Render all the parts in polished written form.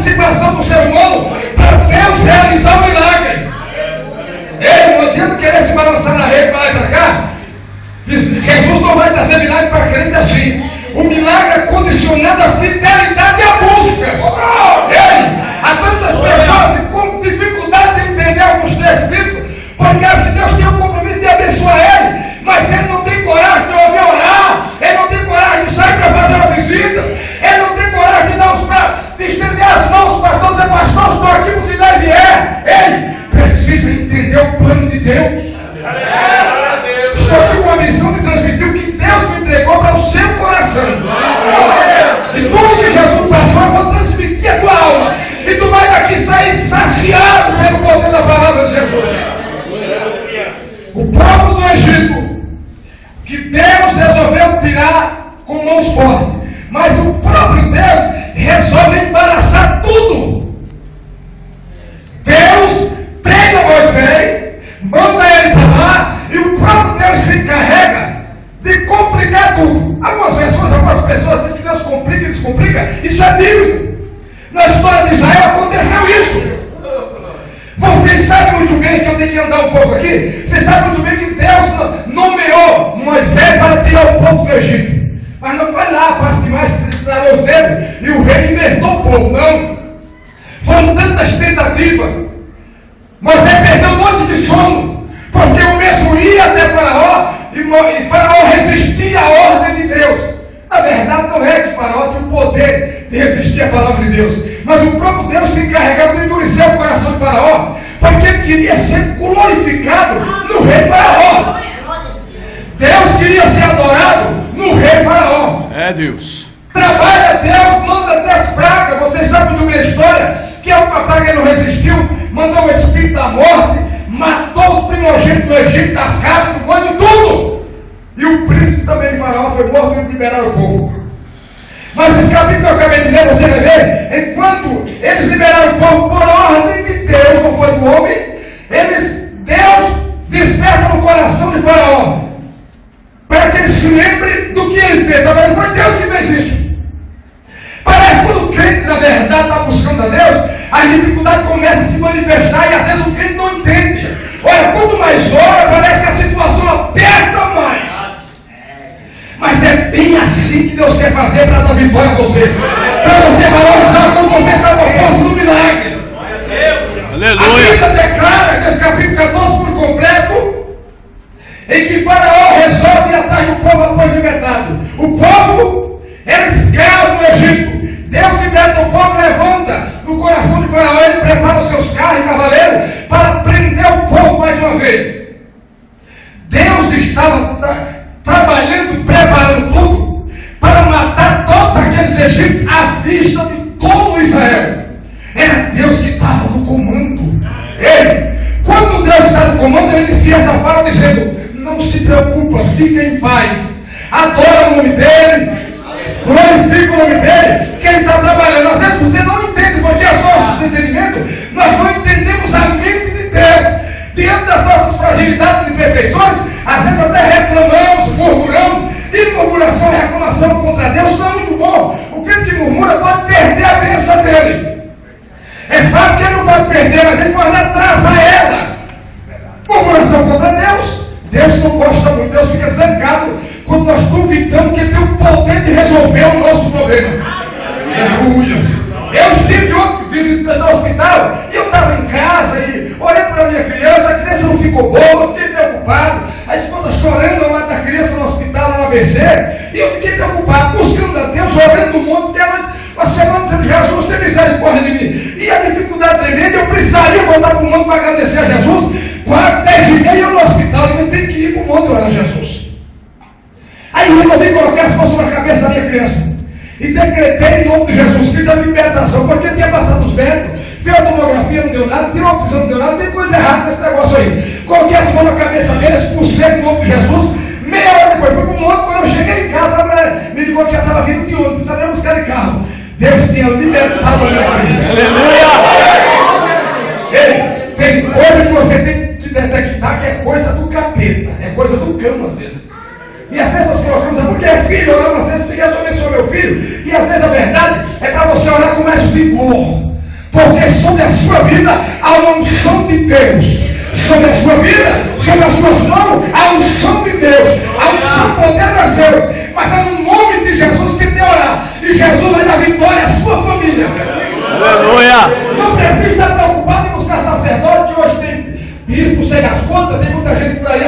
participação do ser humano para Deus realizar o milagre. Ei, não adianta querer se balançar na rede para lá e para cá. Jesus não vai trazer milagre para crente assim. O milagre é condicionado à fidelidade e à busca. Ei, há tantas pessoas com dificuldade de entender alguns textos bíblicos, porque acha que Deus tem o compromisso de abençoar ele, mas ele não tem coragem de ouvir orar, ele não tem coragem de sair para fazer uma visita, ele não tem coragem de dar os braços, de estender as mãos para todos e pastor, estou aqui porque deve é. Ele precisa entender o plano de Deus. Estou aqui com a missão de transmitir o que Deus me entregou para o seu coração. E tudo que Jesus passou, eu vou transmitir a tua alma. E tu vai daqui sair saciado pelo poder da palavra de Jesus. O povo do Egito, que Deus resolveu tirar com mãos fortes, mas o próprio Deus resolve embaraçar tudo. Deus treina Moisés, manda ele para lá, e o próprio Deus se encarrega de complicar tudo. Algumas pessoas dizem que Deus complica e descomplica. Isso é bíblico. Na história de Israel aconteceu isso. Vocês sabem muito bem que eu tenho que andar um pouco aqui. Vocês sabem muito bem que Deus nomeou Moisés para tirar o povo do Egito. Mas não foi lá, fácil demais, estralou os dedos e o rei libertou o povo. Não. Foram tantas tentativas. Moisés perdeu um monte de sono, porque o mesmo ia até Faraó e Faraó resistia à ordem de Deus. Na verdade, não é que Faraó tinha o poder de resistir à palavra de Deus, mas o próprio Deus se encarregava de endurecer o coração de Faraó, porque ele queria ser glorificado no rei Faraó. Deus queria ser adorado no rei Faraó. É Deus. Trabalha Deus, manda 10 pragas. Vocês sabem de uma história que a praga ele não resistiu, mandou o espírito da morte, matou os primogênitos do Egito, das cabras, do boi, de tudo. E o príncipe também de Faraó foi morto e liberaram o povo. Mas esse capítulo que eu acabei de ler, você vai ver, enquanto eles liberaram o povo por ordem de Deus, não foi do homem, Deus desperta no coração de Faraó, para que ele se lembre do que ele fez. Mas foi Deus que fez isso. Parece que quando o crente, na verdade, está buscando a Deus, a dificuldade começa a se manifestar e às vezes o crente não entende. Olha, quanto mais ora, parece que a situação aperta mais. Mas é bem assim que Deus quer fazer para dar vitória a você. Para você valorizar quando você está proposto no milagre. Aleluia. A Bíblia declara, nesse capítulo 14 por completo, em que Faraó resolve ir atrás do povo após libertado. O povo era escravo no Egito. Deus liberta o povo, levanta no coração de Faraó, ele prepara os seus carros e cavaleiros para prender o povo mais uma vez. Deus estava trabalhando, preparando tudo para matar todos aqueles egípcios à vista de todo Israel. Era Deus que estava no comando. Quando Deus está no comando, ele inicia essa fala dizendo: não se preocupa, fica em paz, adora o nome dele, glorifica o nome dele, que ele está trabalhando. Às vezes você não entende, porque os nossos entendimentos, nós não entendemos a mente de Deus. Diante das nossas fragilidades e imperfeições, às vezes até reclamamos, murmuramos, e murmuração e reclamação contra Deus não é muito bom. O crente que murmura pode perder a bênção dele. É fato que ele não pode perder, mas ele pode atrasar ela. Murmuração contra Deus, Deus não gosta muito, Deus fica zangado quando nós duvidamos que ele tem o poder de resolver o nosso problema. Aleluia. Eu estive ontem visitando no hospital e eu estava em casa e olhei para a minha criança, a criança não ficou boa, eu fiquei preocupado. A esposa chorando ao lado da criança no hospital, lá no ABC, e eu fiquei preocupado, buscando a Deus, orando do mundo, porque ela chamando dizendo: Jesus, tem misericórdia de mim. E a dificuldade tremenda, eu precisaria voltar para o mundo para agradecer a Jesus. Quase 10h30 no hospital, e eu tenho que ir para o mundo orar a Jesus. Aí eu resolvi colocar as mãos na cabeça da minha criança e decretei em nome de Jesus Cristo a libertação, porque tinha passado os médicos, fez a tomografia, não deu nada, tirou a oxigênio, não deu nada, tem coisa errada nesse negócio aí. Coloquei as mãos na cabeça dele, expulsei em nome de Jesus. Meia hora depois, fui para o monte. Quando eu cheguei em casa, a mulher me ligou que já estava vindo de ônibus, precisava buscar de carro. Deus tinha libertado a minha criança. Aleluia! Tem coisa que você tem que detectar que é coisa do capeta, é coisa do cão às vezes. E às vezes nós colocamos a mulher, filho, oramos, às vezes Senhor abençoa meu filho. E às vezes a verdade é para você orar com mais vigor. Porque sobre a sua vida há uma unção de Deus. Sobre a sua vida, sobre as suas mãos, há a unção de Deus. A unção poder nasceu. Mas é no nome de Jesus que tem que orar. E Jesus vai dar vitória à sua família. Aleluia! Não precisa estar preocupado em buscar sacerdote, que hoje tem bispo sem as contas, tem muita gente por aí,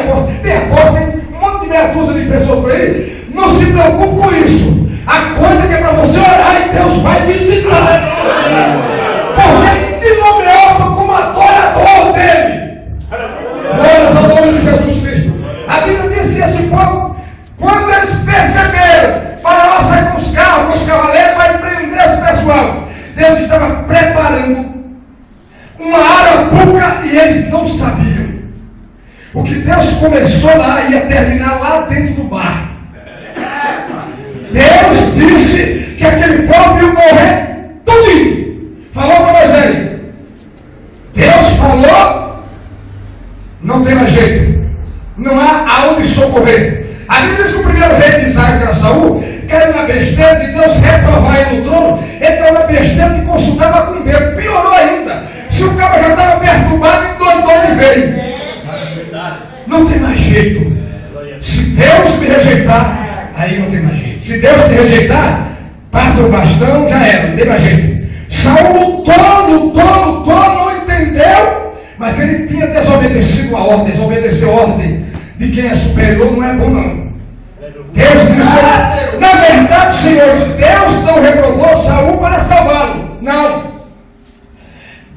tem apóstolo, tem um monte de meia dúzia de pessoas por aí. Não se preocupe com isso. A coisa que é para você orar e Deus vai visitar. Porque Ele nomeou como adorador dele. Glórias ao nome de Jesus Cristo. A Bíblia diz que esse povo, quando eles perceberam, Faraó sai com os carros, com os cavaleiros, para prender esse pessoal. Deus estava preparando uma arapuca e eles não sabiam. O que Deus começou lá ia terminar lá dentro do mar. Deus disse que aquele povo ia morrer tudinho. Falou para Moisés. Deus falou, não tem mais jeito. Não há aonde socorrer. A Bíblia diz que o primeiro rei de Israel, que era Saul, caiu na besteira de Deus reprovar ele no trono. Ele caiu na besteira de consultava com Deus. Piorou ainda. Se o cara já estava perturbado, endoidou e veio. Não tem mais jeito. Se Deus me rejeitar, aí não tem mais jeito. Se Deus te rejeitar, passa o bastão, já era, não tem mais jeito. Saul, todo, não entendeu, mas ele tinha desobedecido a ordem. Desobedecer a ordem de quem é superior não é bom, não. Deus disse, na verdade, senhores, Deus não reprovou Saul para salvá-lo. Não.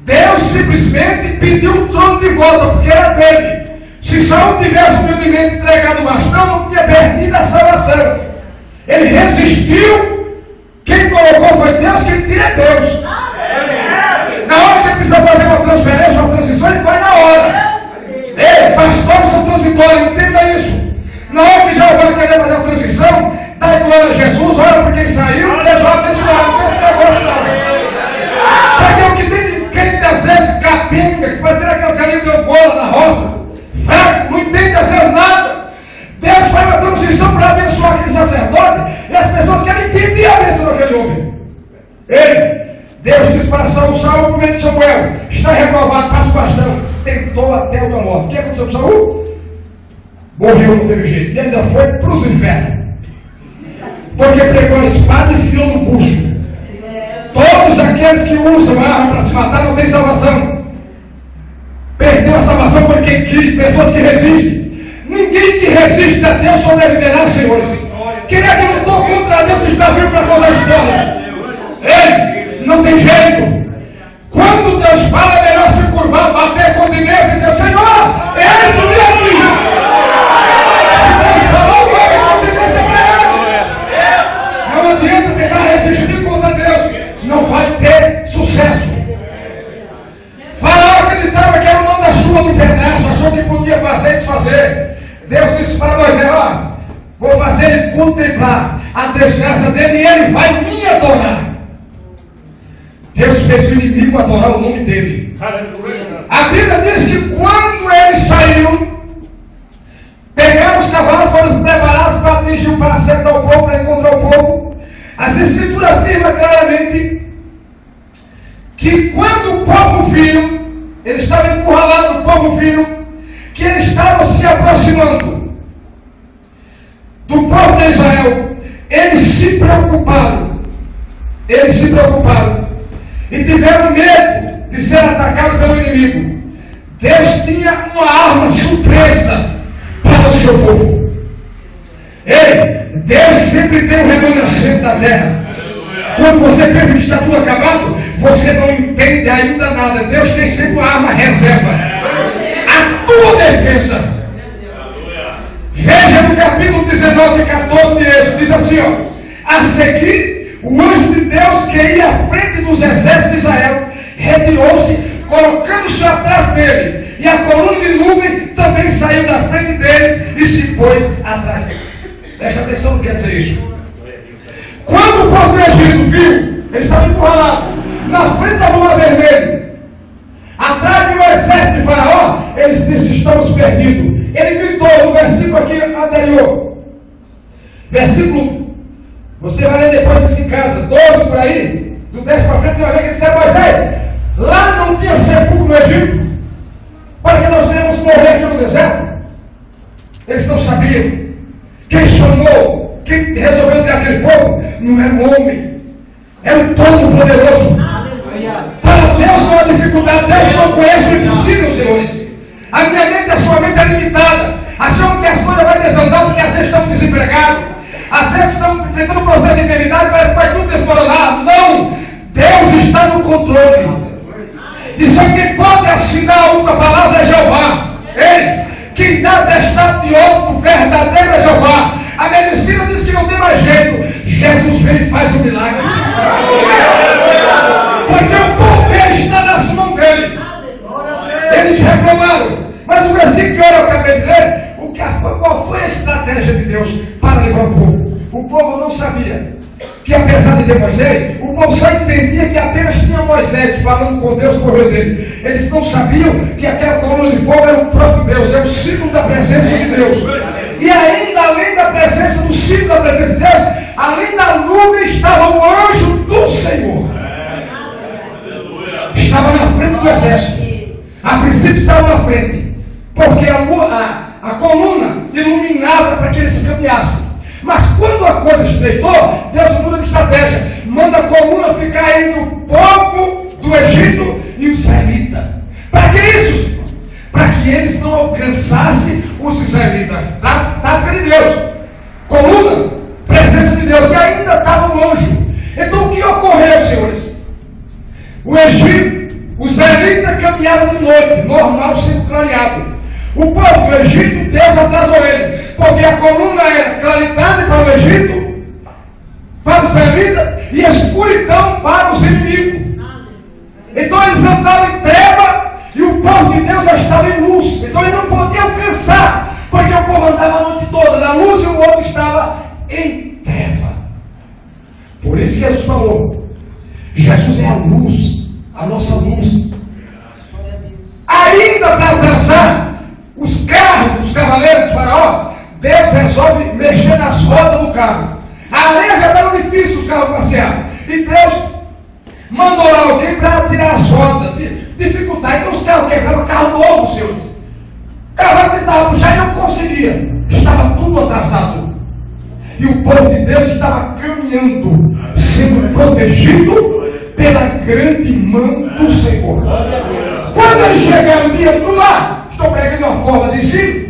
Deus simplesmente pediu o trono de volta, porque era dele. Se Saul tivesse humildemente entregado o bastão, não tinha perdido a salvação. Ele resistiu. Quem colocou foi Deus, quem tira é Deus. Na hora que ele precisa fazer uma transferência, uma transição, ele vai na hora. Ei, pastores são transitórios, entenda isso. Na hora que já vai querer fazer a transição, dá glória a Jesus, ora por quem saiu, Deus vai abençoar, não tem esse negócio não. Porque o que tem de crente às vezes capenga, que vai ser aquelas galinhas que deu bola na roça, fraco, não entende às vezes nada. Deus faz uma transição para abençoar aquele sacerdote e as pessoas querem impedir a bênção daquele homem. Deus disse para Saul, Saul, primeiro de Samuel, está reprovado, passa o bastão, tentou até a tua morte. O que aconteceu com Saul? Morreu, não teve jeito, e ainda foi para os infernos. Porque pegou a espada e enfiou no bucho. Todos aqueles que usam a arma para se matar não têm salvação. Perdeu a salvação por quem quis, pessoas que resistem. Ninguém que resiste a Deus sobreviverá, senhores. Quem é que lutou contra Deus está vivo para contar a história? Ei, não tem jeito. Quando Deus fala, é melhor se curvar, bater a continência e dizer, Senhor, é isso mesmo. Se Deus falou, vai a continência para ele. Não adianta tentar resistir contra Deus. Não vai ter sucesso. Faraó acreditava que era o nome da chuva do pedaço, achou que podia fazer e desfazer. Deus disse para Moisés, ó, vou fazer ele contemplar a desgraça dele e ele vai me adorar. Deus fez o inimigo adorar o nome dele. A Bíblia diz que quando eles saíram, pegaram os cavalos, foram preparados para atingir, para acertar o povo, para encontrar o povo. As Escrituras afirmam claramente que quando o povo viu, ele estava encurralado, o povo viu que eles estavam se aproximando do povo de Israel, eles se preocuparam e tiveram medo de ser atacados pelo inimigo. Deus tinha uma arma surpresa para o seu povo. Ei, Deus sempre tem um remanescente da terra. Quando você pensa que está tudo acabado, você não entende ainda nada. Deus tem sempre uma arma reserva. A tua defesa. Veja no capítulo 19 e 14 de Êxodo, diz assim, ó. A seguir, o anjo de Deus que ia à frente dos exércitos de Israel, retirou-se, colocando-se atrás dele. E a coluna de nuvem também saiu da frente deles e se pôs atrás dele. Presta atenção no que quer dizer isso. Quando o povo do Egito viu, ele estava encurralado, na frente da lua vermelha, atrás do exército de Faraó, eles disseram, estamos perdidos. Ele gritou no versículo aqui anterior, versículo, você vai ler depois isso em casa, 12 por aí, do 10 para frente, você vai ver que ele disse, Moisés, Lá não tinha sepulcro no Egito, para que nós venhamos morrer aqui no deserto. Eles não sabiam. Quem chamou, quem resolveu ter aquele povo, não era um homem, era um Todo-Poderoso. Para Deus não há dificuldade, Deus não conhece o impossível, senhores. A minha mente, a sua mente é limitada. Achamos que as coisas vão desandar porque às vezes estamos desempregados, às vezes estamos enfrentando um processo de enfermidade, parece que vai tudo desmoronar. Não! Deus está no controle. E só quem pode assinar uma palavra é Jeová. Ele. Quem dá atestado de outro verdadeiro é Jeová. A medicina diz que não tem mais jeito. Jesus vem e faz o milagre. Porque o poder está nas mãos dele. Eles reclamaram. Mas o versículo que eu acabei de ler, qual foi a estratégia de Deus para livrar o povo? O povo não sabia que, apesar de ter Moisés, o povo só entendia que apenas tinha Moisés falando com Deus por meio dele. Eles não sabiam que aquela coluna de fogo era o próprio Deus, é o símbolo da presença de Deus. E ainda, além da presença, do símbolo da presença de Deus, além da nuvem estava o anjo do Senhor. Estava na frente do exército. A princípio estava na frente, porque a coluna iluminava para que eles caminhassem. Mas quando a coisa estreitou, Deus muda de estratégia. Manda a coluna ficar entre o povo do Egito e os israelitas. Para que isso? Para que eles não alcançassem os israelitas. Tática de Deus. Coluna, presença de Deus. E ainda estava o anjo. Então o que ocorreu, senhores? O Egito, os israelitas caminhavam de noite, normal, sendo clareado. O povo do Egito, Deus atrasou ele, porque a coluna era claridade para o Egito, para os israelitas, e escuridão para os inimigos. Então eles andavam em treva, e o povo de Deus já estava em luz. Então ele não podia alcançar, porque o povo andava a noite toda na luz, e o outro estava em treva. Por isso que Jesus falou, Jesus é a luz, a nossa luz. Ainda para alcançar os carros dos cavaleiros do faraó, Deus resolve mexer nas rodas do carro. A areia já estava difícil os carros passear. E Deus mandou lá alguém para tirar as rodas, dificultar. Então os carros quebraram, carro novo, senhores. O cavalo tentava puxar e não conseguia. Estava tudo atrasado. E o povo de Deus estava caminhando, sendo protegido pela grande mão do Senhor. Quando eles chegaram diante do mar, estou pregando uma forma de ensino,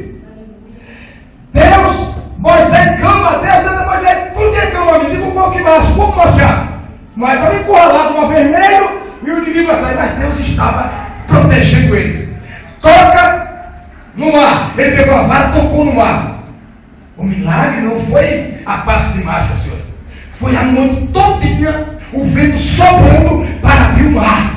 Deus, Moisés clama a Deus, Moisés, por que clama a mim? Diga um pouco embaixo, como marchar? Mas estava encurralado no vermelho e o inimigo atrás, mas Deus estava protegendo ele. Toca no mar, ele pegou a vara, tocou no mar. O milagre não foi a passo de marcha, senhores, foi a noite todinha, o vento soprando para abrir o mar.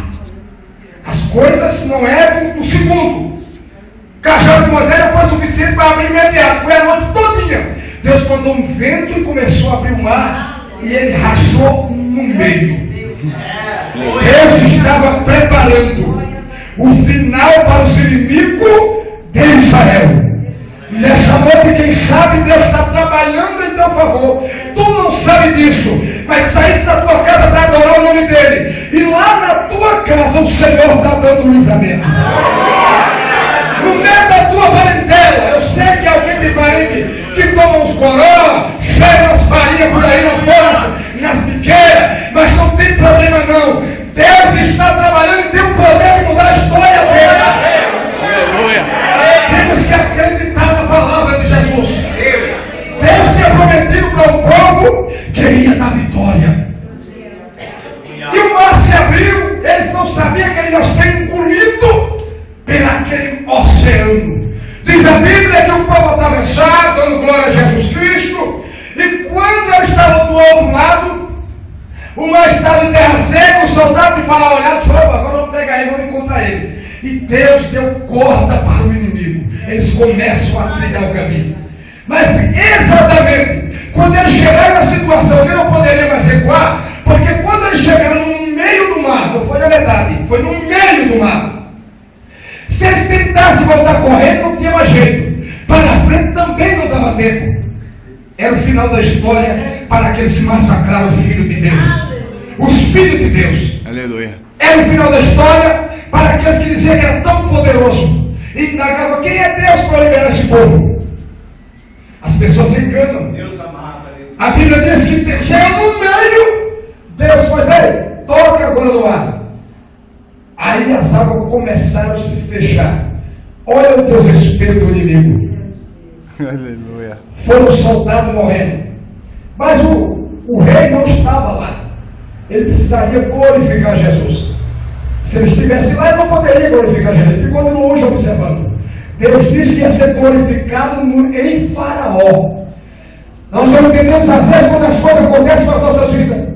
As coisas não eram no segundo. O cajado de Moisés não foi suficiente para abrir imediato, foi a noite todinha. Deus mandou um vento e começou a abrir o mar, e ele rachou no meio. Deus estava preparando o final para os inimigos de Israel. Nessa noite, quem sabe, Deus está trabalhando em teu favor. Tu não sabe disso, mas saíste da tua casa para adorar o nome dele. E lá na tua casa o Senhor está dando um livramento. No meio da tua parentela, eu sei que alguém tem parente que toma uns coró, chega as farinhas por aí nas bolas, nas biqueiras, mas não tem problema não. Deus está trabalhando e tem o poder de mudar a história dele. Aleluia. Temos que acreditar na palavra de Jesus. Deus tinha prometido para o povo que ia dar vitória. E o mar se abriu, eles não sabiam que ele ia ser engolido pelaquele oceano. Diz a Bíblia que o povo atravessava, dando glória a Jesus Cristo, e quando eles estavam do outro lado, o mar estava em terra seca, o soldado de Faraó olhava e falou, agora vamos pegar ele, vamos encontrar ele. E Deus deu corda para o inimigo. Eles começam a trilhar o caminho. Mas exatamente quando eles chegaram na situação que não poderia mais recuar, porque quando eles chegaram no meio do mar, não foi na metade, foi no meio do mar. Se eles tentassem voltar correndo, não tinha mais jeito. Para frente também não dava tempo. Era o final da história para aqueles que massacraram os filhos de Deus. Os filhos de Deus. Aleluia. era o final da história para aqueles que diziam que era tão poderoso. E indagava quem é Deus para liberar esse povo. As pessoas se enganam. A Bíblia diz que chega no meio, Deus faz aí, toca agora no ar. Aí as águas começaram a se fechar. Olha o desespero do inimigo. Aleluia. Foram soldados morrendo. Mas o rei não estava lá. Ele precisaria glorificar Jesus. Se ele estivesse lá, ele não poderia glorificar Jesus. Ele ficou longe observando. Deus disse que ia ser glorificado em Faraó. Nós não entendemos às vezes quando as coisas acontecem com as nossas vidas.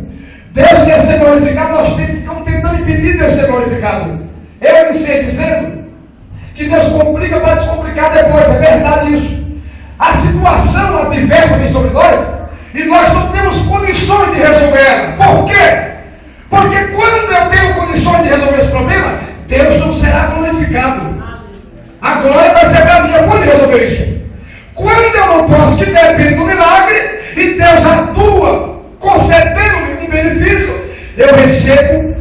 Deus quer ser glorificado, nós ficamos tentando impedir Deus ser glorificado. Eu iniciei dizendo que Deus complica para descomplicar depois. É verdade isso. A situação adversa vem sobre nós e nós não temos condições de resolver ela. Por quê? Porque quando eu tenho condições de resolver esse problema, Deus não será glorificado. A glória vai ser para mim. Eu vou resolver isso. Quando eu não posso, que depende do milagre, e Deus atua concedendo-me um benefício, eu recebo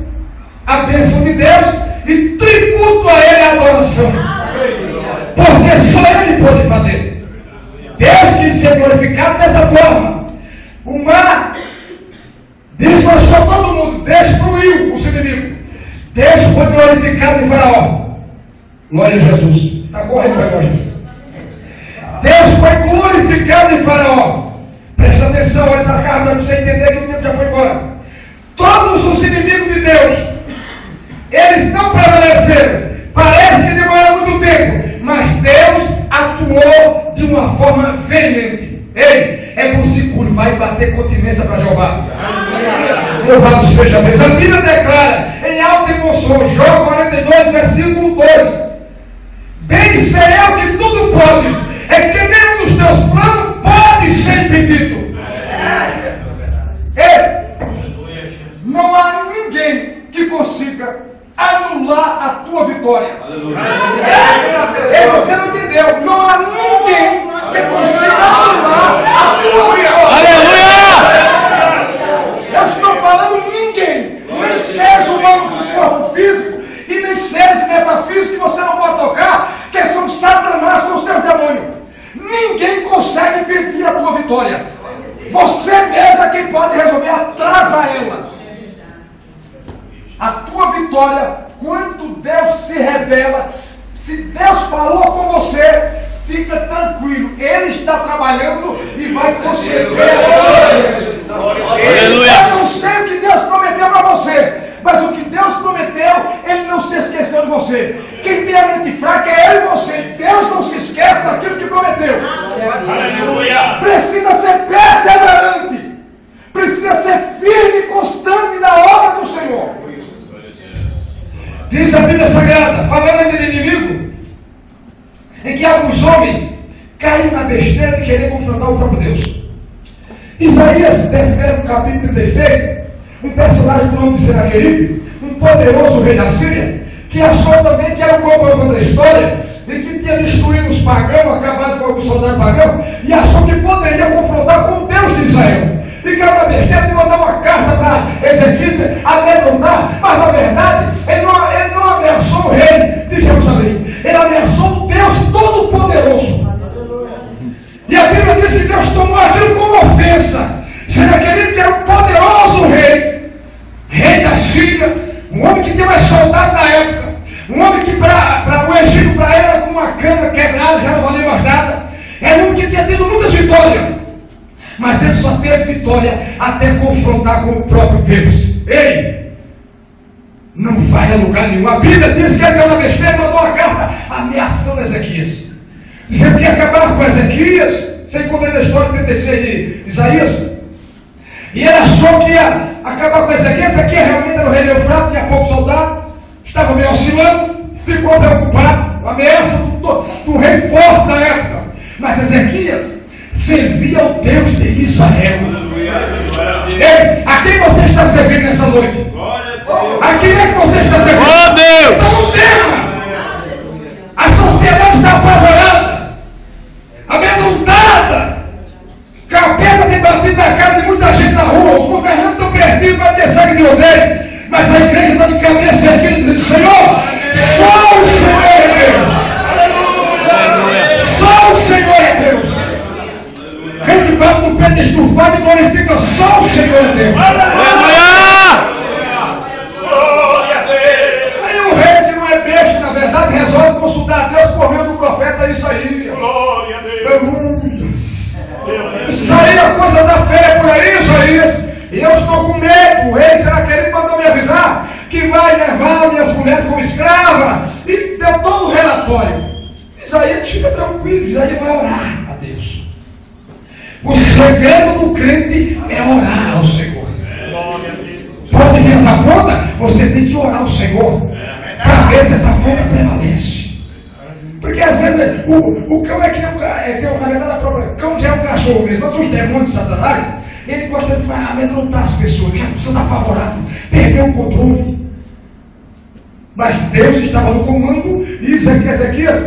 a bênção de Deus e tributo a Ele a adoração. Porque só Ele pode fazer. Deus quis ser glorificado dessa forma. O mar desmanchou todo mundo, destruiu os inimigos. Deus foi glorificado em Faraó. Glória a Jesus. Está correndo para nós. Deus foi glorificado em Faraó. Presta atenção, olha para cá, para você entender que o tempo já foi embora. Todos os inimigos de Deus, eles não prevaleceram. Parece que demoraram muito tempo, mas Deus atuou de uma forma veemente. Ei, é bom seguro, vai bater continência para Jeová. Louvado seja Deus. A Bíblia declara em alta emoção, Jó 42, versículo 2. Bem sei eu que tudo podes, é que nenhum dos teus planos pode ser impedido. Não há ninguém que consiga anular a tua vitória. Você não entendeu? Não há ninguém que consiga anular a tua vitória. Aleluia! Eu estou falando ninguém, nem seres humanos com corpo físico e nem seres metafísicos que você não pode tocar, que são Satanás com seus demônios. Ninguém consegue impedir a tua vitória. Você mesmo é quem pode resolver, atrasa ela. A tua vitória, quando Deus se revela, se Deus falou com você, fica tranquilo. Ele está trabalhando e vai conceder a Aleluia. Eu não sei o que Deus prometeu para você, mas o que Deus prometeu, Ele não se esqueceu de você. Quem tem a mente fraca é eu e você. Deus não se esquece daquilo que prometeu. Aleluia. Precisa ser perseverante. Precisa ser firme e constante na obra do Senhor. Diz a Bíblia Sagrada, falando de inimigo, em que alguns homens caem na besteira de querer confrontar o próprio Deus. Isaías descreve no capítulo 36 um personagem com o nome de Senaqueribe, um poderoso rei da Síria, que achou também que era o governador da história e que tinha destruído os pagãos, acabado com os soldados pagãos, e achou que poderia confrontar com o Deus de Israel. E caiu na besteira de mandar uma carta para Ezequiel amedrontar, mas na verdade ele não ameaçou o rei de Jerusalém, ele ameaçou o Deus Todo-Poderoso. E a Bíblia diz que Deus tomou aquilo como ofensa. Senaqueribe, que era o poderoso rei da Síria, um homem que tinha mais soldado na época, um homem que para o Egito, para ele, era com uma cana quebrada, já não valia mais nada. Era um homem que tinha tido muitas vitórias, mas ele só teve vitória até confrontar com o próprio Deus. Ei, não vai a lugar nenhum. A Bíblia diz que ele deu na besteira e mandou uma carta ameaçando Ezequias, dizendo que ia acabar com Ezequias. Você encontra a história de 36 de Isaías. E ele achou que ia acabar com Ezequias. Ezequias realmente era o rei Eufrato, tinha poucos soldados, estava meio oscilando, ficou preocupado com a ameaça do rei forte da época. Mas Ezequias servia ao Deus de Israel. Ei, a quem você está servindo nessa noite? A quem é que você está servindo? Oh, Deus! Então não tema. A sociedade está apavorada, amedrontada. Capeta tem batido na casa de muita gente na rua. Os governantes estão perdidos para ter sangue de odeio. Mas a igreja está de cabeça erguida dizendo: Senhor, só o Senhor é Deus. Só o Senhor é Deus. Quem que vai com o pé estufado e glorifica só o Senhor é Deus. Aí o rei, que não é peixe, na verdade, resolve consultar a Deus por meio do profeta Isaías. Isaías, coisa da fé por aí, Isaías. E eu estou com medo. O rei, será que ele mandou me avisar que vai levar minhas mulheres como escrava? E deu todo o relatório. Isaías fica tranquilo, Isaías vai orar a Deus. O segredo do crente é orar ao Senhor. Pode vir essa conta, você tem que orar ao Senhor para ver se essa conta prevalece. Porque às vezes o cão é que na verdade o cão já é um cachorro mesmo, mas os demônios de Satanás, ele gosta de amedrontar as pessoas, que as pessoas apavoradas, perder o controle. Mas Deus estava no comando, e Isaías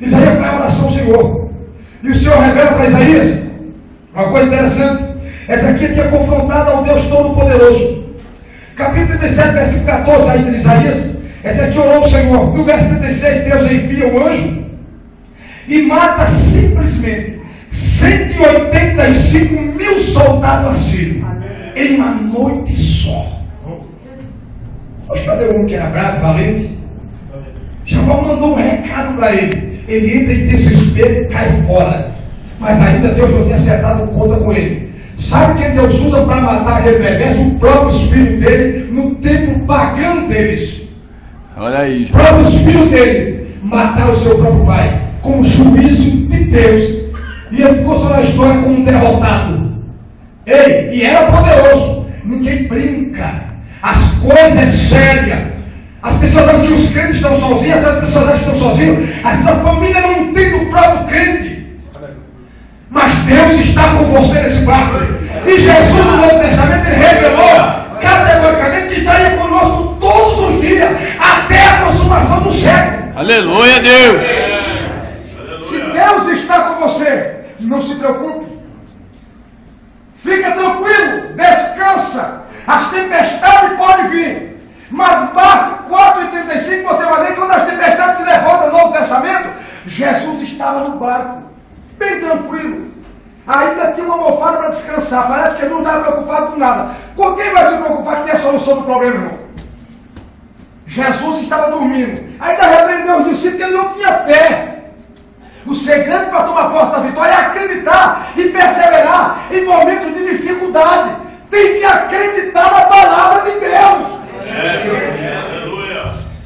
vai à oração ao Senhor. E o Senhor revela para Isaías uma coisa interessante. Ezequias tinha confrontado ao Deus Todo-Poderoso. Capítulo 37, versículo 14 ainda de Isaías. Ezequias orou ao Senhor. No verso 36, Deus envia o anjo e mata simplesmente 185 mil soldados assírios em uma noite só. Mas cadê o homem que era bravo, valente? Jabal mandou um recado para ele. Ele entra em desespero e cai fora. Mas ainda Deus não tinha acertado conta com ele. Sabe quem Deus usa para matar aquele perverso? O próprio espírito dele, no tempo pagão deles. Olha aí, o próprio espírito dele matar o seu próprio pai, com juízo de Deus. E ele ficou só na história como um derrotado. Ei, e era poderoso. Ninguém brinca. As coisas é sérias. As pessoas acham que os crentes estão sozinhos, as pessoas acham que estão sozinhos. Essa família não entende o próprio crente. Mas Deus está com você nesse barco. E Jesus no Novo Testamento ele revelou categoricamente que estaria conosco todos os dias, até a consumação do século. Aleluia, Deus! Se Deus está com você, não se preocupe. Fica tranquilo, descansa. As tempestades podem vir. Mas Marcos 4,35 você vai ver que quando as tempestades se levantam no Novo Testamento, Jesus estava no barco, bem tranquilo. Ainda tinha uma almofada para descansar. Parece que ele não estava preocupado com nada. Com quem vai se preocupar que tem a solução do problema, irmão? Jesus estava dormindo. Ainda repreendeu os discípulos que ele não tinha fé. O segredo para tomar posse da vitória é acreditar e perseverar em momentos de dificuldade. Tem que acreditar na palavra de Deus.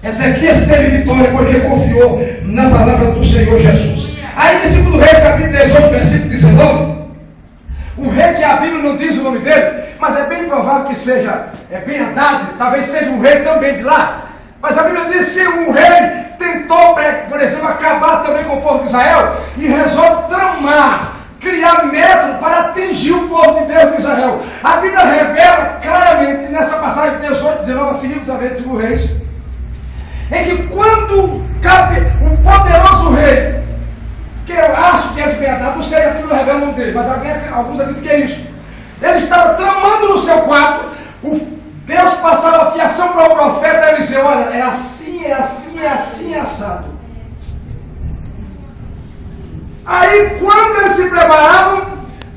Ezequias teve vitória porque confiou na palavra do Senhor Jesus. Aí, em 2 Reis, capítulo 18, versículo 19, um rei que a Bíblia não diz o nome dele, mas é bem provável que seja Ben Hadad, talvez seja um rei também de lá. Mas a Bíblia diz que um rei tentou, por exemplo, acabar também com o povo de Israel e resolve tramar, criar método para atingir o povo de Deus de Israel. A Bíblia revela claramente nessa passagem de 18, 19, a seguir dos eventos do Reis, em que quando cabe um poderoso rei, que eu acho que é Ben-Hadad, não sei, a Bíblia não revela o nome dele, mas alguns acreditam que é isso. Ele estava tramando no seu quarto, Deus passava a fiação para o profeta Eliseu: olha, é assim, é assim, é assim, é assado. Aí, quando eles se preparavam,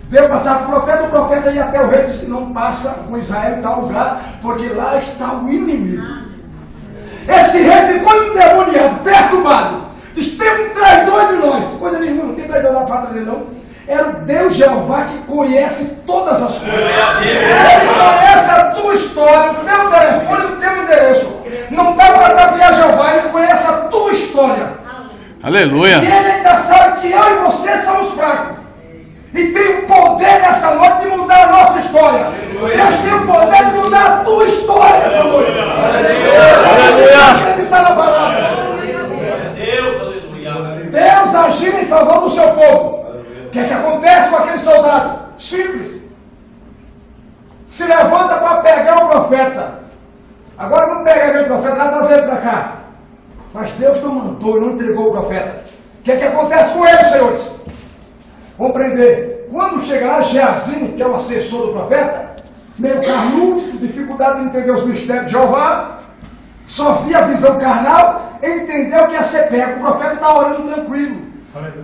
Deus passava para o profeta ia até o rei e disse: não passa com Israel em tal lugar, porque lá está o inimigo. Esse rei ficou endemoniado, perturbado. Diz: tem um traidor de nós. Coisa nenhuma, não tem traidor na pátria dele, não. Era o Deus Jeová que conhece todas as coisas. Ele conhece a tua história, o teu telefone, o teu endereço. Não dá para tapear Jeová, ele conhece a tua história. Aleluia. E ele ainda sabe que eu e você somos fracos. E tem o poder nessa noite de mudar a nossa história. Deus tem o poder de mudar a tua história nessa noite. Aleluia. Acreditar na palavra. Deus agindo em favor do seu povo. O que é que acontece com aquele soldado? Simples. Se levanta para pegar o profeta. Agora vamos pegar meu profeta, lá trazer ele para cá. Mas Deus não mandou e não entregou o profeta. O que é que acontece com ele, senhores? Vamos prender. Quando chega lá, Geazi, que é o assessor do profeta, meio carnudo, dificuldade de entender os mistérios de Jeová, só via a visão carnal, entendeu que ia ser pego. O profeta está orando tranquilo.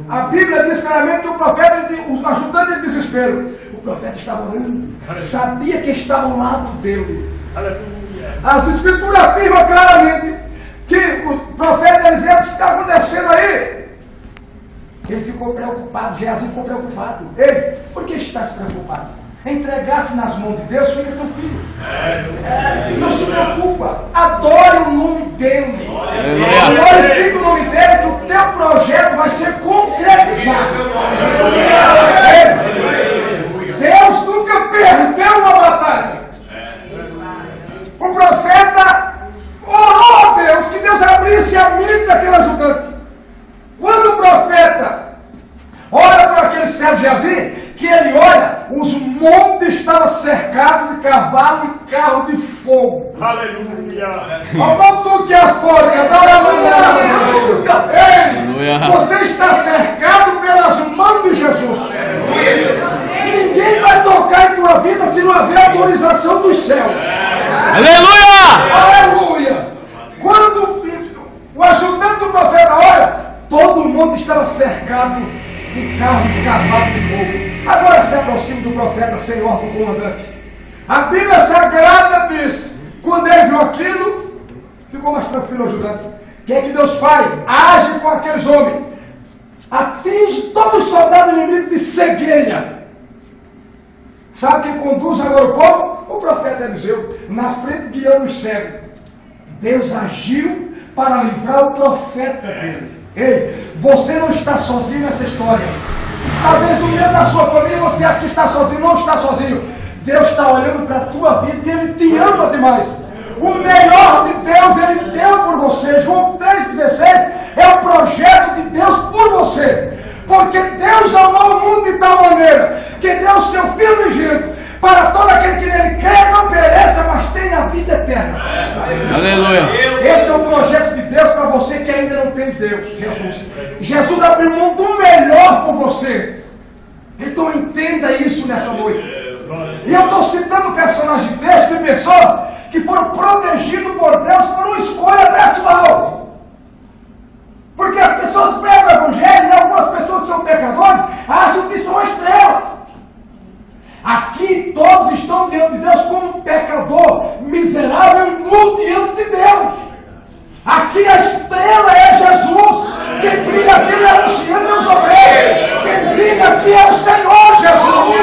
A Bíblia diz claramente que o profeta, os ajudantes de desespero, o profeta estava orando, sabia que estava ao lado dele. As escrituras afirmam claramente que o profeta Eliseu, o que está acontecendo aí? Ele ficou preocupado, Geazi ficou preocupado. Ei, por que estás preocupado? Entregar-se nas mãos de Deus, fica tranquilo. Não se preocupa, adore o nome dele. Glorifique o nome dele, que o teu projeto vai ser concretizado. Deus nunca perdeu uma batalha. O profeta orou a Deus, que Deus abrisse a mente daquele ajudante. Quando o profeta olha para aquele servo Geazi, que ele olha, os montes estavam cercados de cavalo e carro de fogo. Aleluia! Aumentou que a forca, você está cercado pelas mãos de Jesus. Ninguém vai tocar em tua vida se não haver autorização do céu. Aleluia! Aleluia! Quando o ajudante do profeta olha, todo mundo estava cercado de carro de cavalo de fogo. Agora se aproxima do profeta sem ordem do comandante. A Bíblia Sagrada diz, quando ele viu aquilo, ficou mais tranquilo o ajudante. O que é que Deus faz? Age com aqueles homens. Atinge todos os soldados inimigos de cegueira. Sabe quem conduz agora o povo? O profeta Eliseu, na frente guiando os cegos. Deus agiu para livrar o profeta dele. Ei, você não está sozinho nessa história. Talvez no meio da sua família você acha que está sozinho, não está sozinho. Deus está olhando para a tua vida e Ele te ama demais. O melhor de Deus Ele deu por você. João 3,16 é o projeto de Deus por você. Porque Deus amou o mundo de tal maneira que deu o seu Filho unigênito para todo aquele que nele crê, não pereça, mas tenha a vida eterna. Aleluia! Esse é o projeto de Deus para você que ainda não tem Deus, Jesus. Jesus abriu mão do melhor por você. Então entenda isso nessa noite. E eu estou citando personagens de texto e pessoas que foram protegidos por Deus por uma escolha pessoal. Porque as pessoas pregam o Evangelho e algumas pessoas que são pecadores acham que são uma estrela. Aqui todos estão diante de Deus como um pecador miserável e nu diante de Deus. Aqui a estrela é Jesus. Quem brilha aqui não é Luciano, não sou eu. Quem brilha aqui é o Senhor Jesus.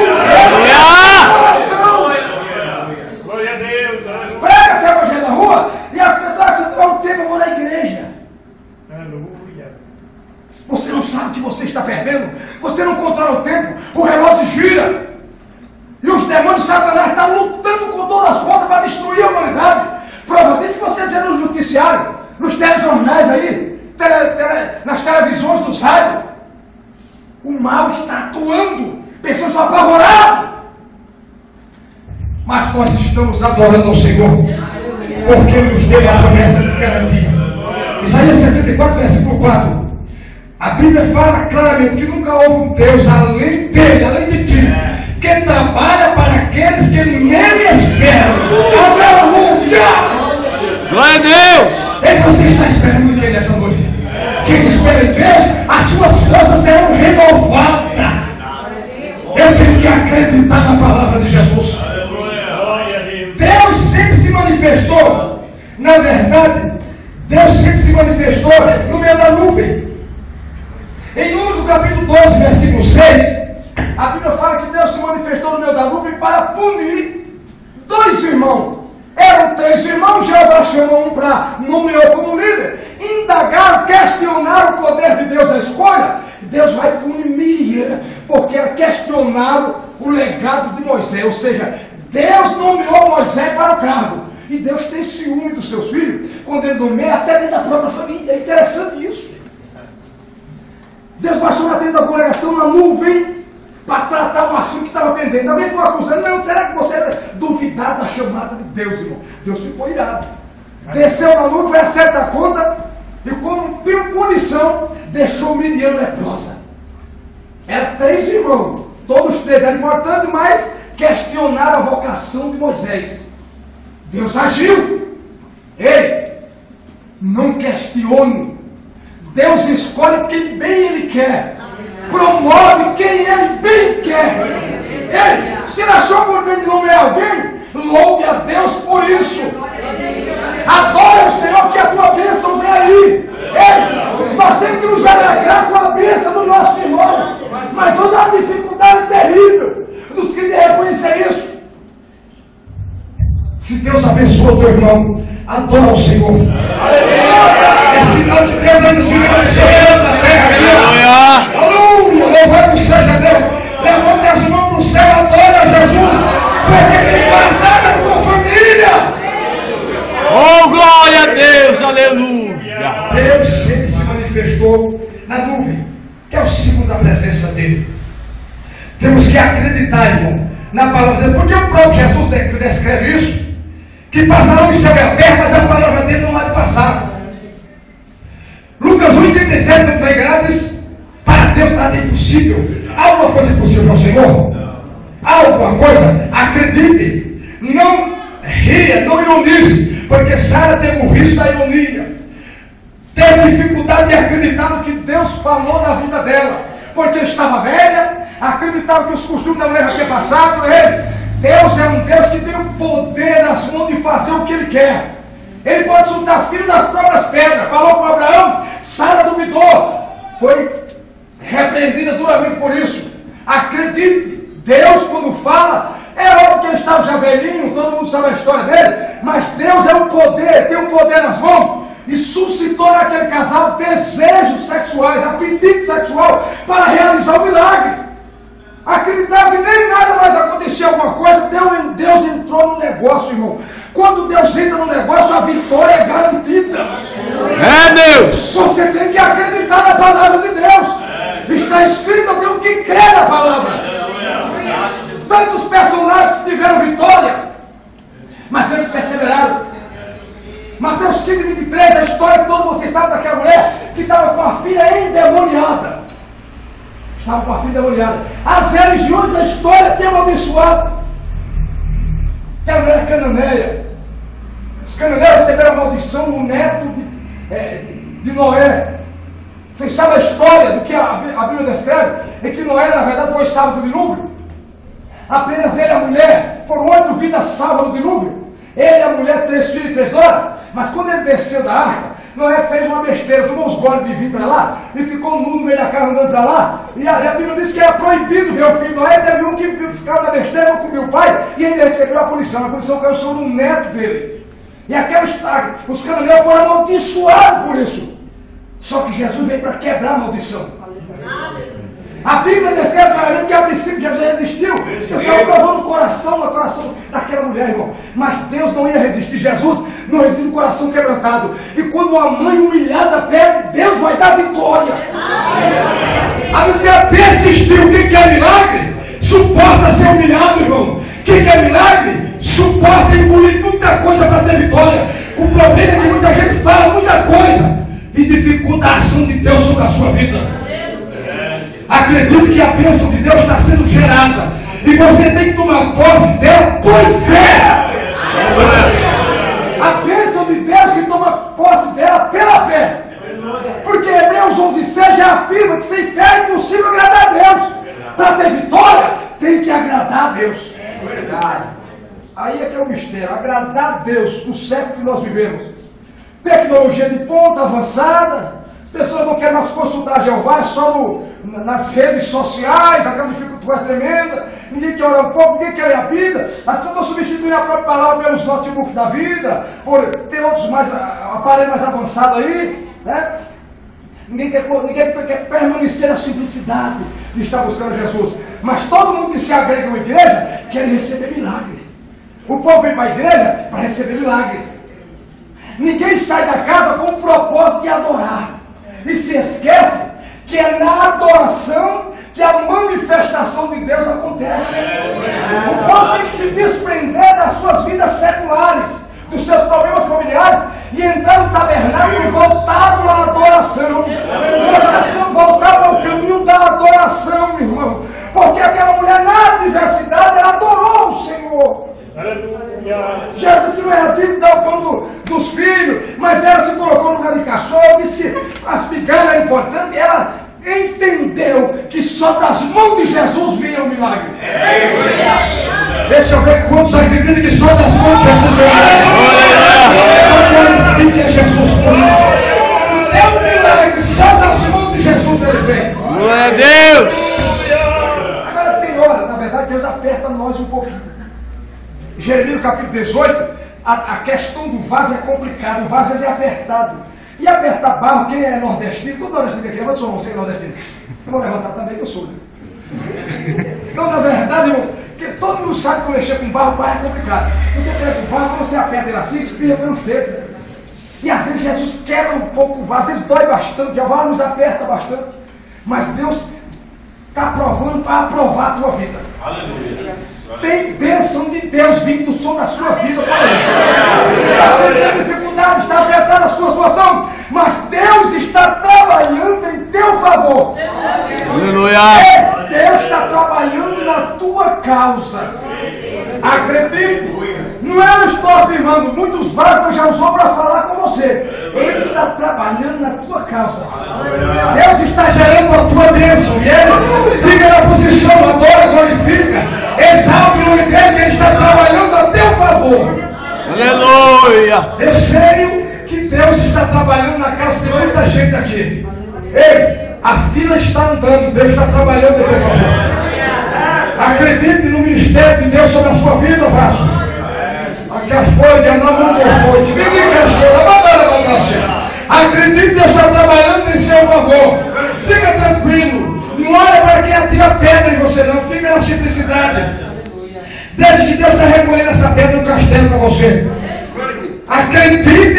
Glória a Deus! Prega esse Evangelho na rua e as pessoas acham que não tem como na igreja. Aleluia! Você não sabe que você está perdendo. Você não controla o tempo. O relógio gira. E os demônios de Satanás estão lutando com todas as forças para destruir a humanidade. Prova disso que você vê no noticiário, nos telejornais aí, nas televisões dos rádios. O mal está atuando. Pessoas estão apavoradas. Mas nós estamos adorando ao Senhor, porque nos deu a promessa de garantia. Isaías 64, versículo 4. A Bíblia fala claramente que nunca houve um Deus além dele, além de ti, que trabalha para aqueles que nele esperam. Aleluia! Glória a Deus! E você está esperando em quem nessa noite? Quem espera em Deus, as suas forças serão renovadas. Eu tenho que acreditar na palavra de Jesus. Deus sempre se manifestou. Na verdade, Deus sempre se manifestou no meio da nuvem. Em Números capítulo 12, versículo 6, a Bíblia fala que Deus se manifestou no meio da nuvem para punir dois irmãos. Eram 3 irmãos, Jeová chamou um para nomeou como líder. Indagaram, questionaram o poder de Deus, a escolha. Deus vai punir, porque questionaram o legado de Moisés. Ou seja, Deus nomeou Moisés para o cargo. E Deus tem ciúme dos seus filhos, quando Ele nomeia até dentro da própria família. É interessante isso. Deus baixou na tenda da congregação na nuvem para tratar um assunto que estava pendente. Alguém ficou acusando, não, será que você duvidar da chamada de Deus, irmão? Deus ficou irado. Desceu na nuvem, acerta a conta e como punição, deixou Miriam leprosa. Eram 3 irmãos, todos 3 eram importantes, mas questionaram a vocação de Moisés. Deus agiu. Ei, não questione. Deus escolhe quem bem Ele quer. Promove quem Ele bem quer. Ei, se ele achou por bem de nomear alguém, louve a Deus por isso. Adore o Senhor, que a tua bênção vem aí. Ei, nós temos que nos alegrar com a bênção do nosso irmão. Mas hoje há uma dificuldade terrível dos que reconhecem isso. Se Deus abençoou teu irmão, adora o Senhor. É sinal de Deus aí no céu da terra. Aleluia! Louvado seja Deus. Levanta as mãos para o céu, adora Jesus, porque tem guardado a tua família. Oh, glória a Deus, aleluia. Deus sempre se manifestou na nuvem, que é o símbolo da presença dele. Temos que acreditar, irmão, na palavra dele, porque o próprio Jesus descreve isso, que passarão os céus e a terra, mas a palavra dele não há de passar. Lucas 1,37, não está enganado, diz: para Deus nada é impossível. Há alguma coisa impossível ao Senhor? Há alguma coisa? Acredite. Não ria, não ironize, porque Sara teve o risco da ironia. Teve dificuldade de acreditar no que Deus falou na vida dela, porque estava velha, acreditava que os costumes da mulher já tinham passado. Deus é um Deus que tem o poder nas mãos de fazer o que Ele quer. Ele pode soltar filho das próprias pedras. Falou com Abraão, Sara duvidou, foi repreendida duramente por isso. Acredite, Deus quando fala, é óbvio que ele estava já velhinho, todo mundo sabe a história dele, mas Deus é o poder, tem o poder nas mãos, e suscitou naquele casal desejos sexuais, apetite sexual, para realizar o milagre. Acreditava que nem nada mais acontecia, alguma coisa, Deus entrou no negócio, irmão. Quando Deus entra no negócio, a vitória é garantida. É Deus. Você tem que acreditar na palavra de Deus. Está escrito, eu tenho que crer na palavra. Tantos personagens que tiveram vitória, mas eles perseveraram. Mateus 15, 23, a história que todos vocês sabem daquela mulher que estava com a filha endemoniada. Estava com a filha endemoniada. As religiões, a história tem abençoado. Aquela mulher cananeia. Os cananeus receberam a maldição no neto de Noé. Vocês sabem a história do que a Bíblia descreve? É que Noé, na verdade, foi salvo do dilúvio. Apenas ele e a mulher foram 8 vidas salvas do dilúvio. Ele e a mulher, 3 filhos e 3 noras. Mas quando ele desceu da arca, Noé fez uma besteira, tomou uns goles de vinho para lá e ficou nu no meio da casa andando para lá. E a Bíblia diz que era proibido ver o filho de Noé. Teve um que ficava na besteira, não comeu o pai, e ele recebeu a punição. A punição caiu sobre um neto dele. E os cananeus foram amaldiçoados por isso. Só que Jesus veio para quebrar a maldição. A Bíblia descreve claramente que a princípio Jesus resistiu. Eu estava provando o coração daquela mulher, irmão. Mas Deus não ia resistir. Jesus não resiste no coração quebrantado. E quando a mãe humilhada pede, Deus vai dar vitória. A Bíblia persistiu. Quem quer milagre, suporta ser humilhado, irmão. Quem quer milagre, suporta engolir muita coisa para ter vitória. O problema é que muita gente fala muita coisa e dificulta a ação de Deus sobre a sua vida. Acredite que a bênção de Deus está sendo gerada e você tem que tomar posse dela por fé. A bênção de Deus se toma posse dela pela fé. Porque Hebreus 11,6 já afirma que sem fé é impossível agradar a Deus. Para ter vitória, tem que agradar a Deus. Aí é que é o mistério, agradar a Deus no século que nós vivemos. Tecnologia de ponta avançada, as pessoas não querem mais consultar Jeová, só nas redes sociais, aquela dificuldade tremenda, ninguém quer orar um pouco, ninguém quer ler a Bíblia, as pessoas estão substituindo a própria palavra pelos notebooks da vida, tem outros aparelhos mais avançados aí, né? Ninguém quer permanecer na simplicidade de estar buscando Jesus, mas todo mundo que se agrega à igreja quer receber milagre. O povo vem para a igreja para receber milagre. Ninguém sai da casa com o propósito de adorar. E se esquece que é na adoração que a manifestação de Deus acontece. O povo tem que se desprender das suas vidas seculares, dos seus problemas familiares, e entrar no tabernáculo voltado à adoração. Nós voltado ao caminho da adoração, irmão. Porque aquela mulher na adversidade, ela adorou bom, Senhor. Aleluia. Jesus que não era tipo de dar o pão dos filhos, mas ela se colocou no lugar de cachorro, disse que as migalhas eram importantes, ela entendeu que só das mãos de Jesus vinha o milagre. Deixa eu ver quantos acreditam que só das mãos de Jesus vinha o milagre. É Jesus por isso. É um milagre, só das mãos de Jesus ele vem. Glória a Deus. Agora tem hora, na verdade, Deus aperta nós um pouquinho. Jeremias capítulo 18, a questão do vaso é complicada, o vaso é apertado. E apertar barro, quem é nordestino? Todo nordestino aqui, eu sou você nordestino. Eu vou levantar também, que eu sou. Então, na verdade, porque todo mundo sabe que quando mexer com barro é complicado. Você pega o barro, quando você aperta ele assim, espirra pelos dedos. E às vezes Jesus quebra um pouco o vaso, às vezes dói bastante, o barro nos aperta bastante. Mas Deus está provando para aprovar a tua vida. Aleluia. Tem bênção de Deus vindo sobre a sua vida. Você está sentindo dificuldade, está apertando a sua situação, mas Deus está trabalhando em teu favor. Aleluia. Deus está trabalhando na tua causa. Acredite, não é eu estou afirmando, muitos vasos já usou para falar com você. Ele está trabalhando na tua causa. Deus está gerando a tua bênção. E ele fica na posição, adora, glorifica, exalta o nome dele, que ele está trabalhando a teu favor. Aleluia. Eu sei que Deus está trabalhando na casa de muita gente aqui. Ei, a fila está andando, Deus está trabalhando a teu favor. Acredite no ministério de Deus sobre a sua vida, Vasco. Aqui as folhas, não foi. Acredite que Deus está trabalhando em seu favor. Fica tranquilo. Não olha para quem atira pedra em você, não. Fica na simplicidade. Desde que Deus está recolhendo essa pedra no castelo para você. Acredite